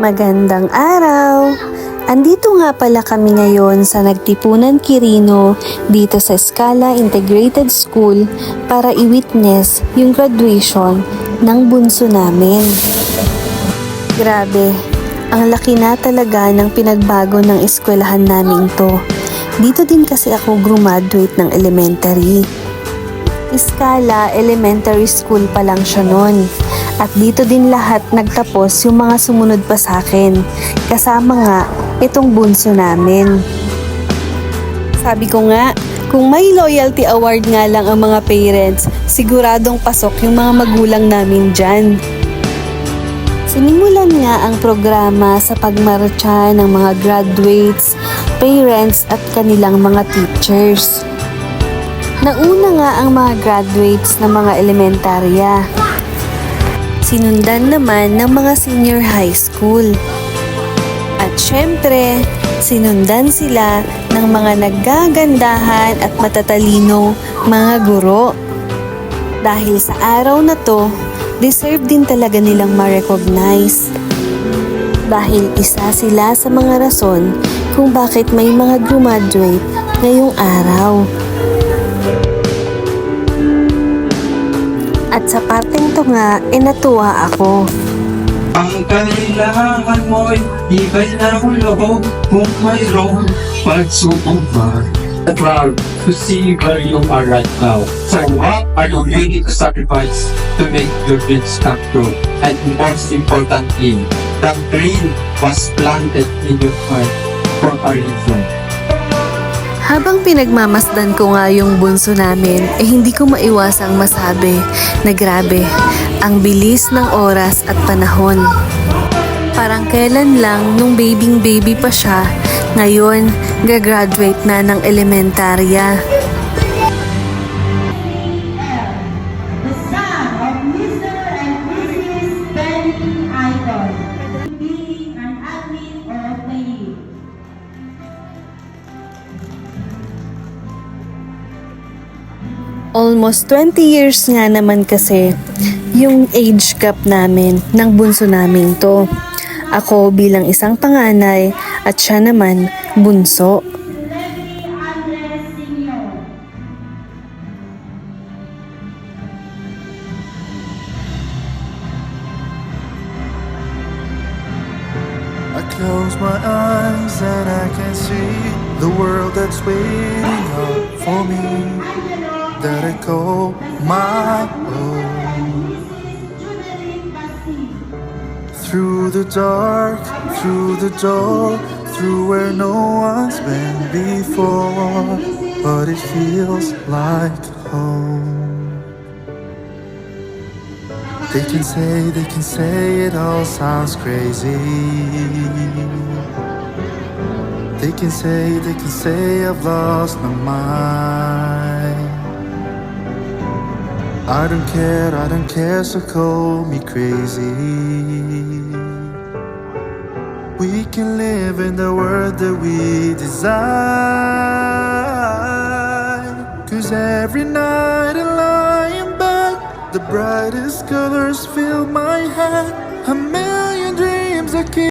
Magandang araw! Andito nga pala kami ngayon sa Nagtipunan Quirino dito sa Escala Integrated School para i-witness yung graduation ng bunso namin. Grabe, ang laki na talaga ng pinagbago ng eskwelahan namin to. Dito din kasi ako graduate ng elementary. Escala Elementary School pa lang siya nun. At dito din lahat nagtapos yung mga sumunod pa sa akin. Kasama nga itong bunso namin. Sabi ko nga, kung may loyalty award nga lang ang mga parents, siguradong pasok yung mga magulang namin dyan. Sinimulan nga ang programa sa pagmarcha ng mga graduates, parents at kanilang mga teachers. Nauna nga ang mga graduates ng mga elementarya. Sinundan naman ng mga senior high school. At syempre, sinundan sila ng mga naggagandahan at matatalino mga guro. Dahil sa araw na to, deserve din talaga nilang ma-recognize. Dahil isa sila sa mga rason kung bakit may mga graduate ngayong araw. At sa parteng to nga, natuwa ako. Ang kailangan mo'y iba'y nahulog kung mayroong pagsubok ba. I'm proud to see where you are right now. So what are you willing to sacrifice to make your dreams come true? And most importantly, the dream was planted in your heart for a reason. Habang pinagmamasdan ko nga yung bunso namin, hindi ko maiwasang masabi na grabe, ang bilis ng oras at panahon. Parang kailan lang nung baby pa siya, ngayon gagraduate na ng elementarya. The son of Mr. and Mrs. Benny Idol, being an admin of the year. Almost 20 years nga naman kasi yung age gap namin ng bunso namin to. Ako bilang isang panganay at siya naman bunso. Levi Andres Sr. I close my eyes and I can see the world that's waiting out for me. That I call my own. Through the dark, through the door, through where no one's been before, but it feels like home. They can say it all sounds crazy. They can say I've lost my mind. I don't care, so call me crazy. We can live in the world that we desire.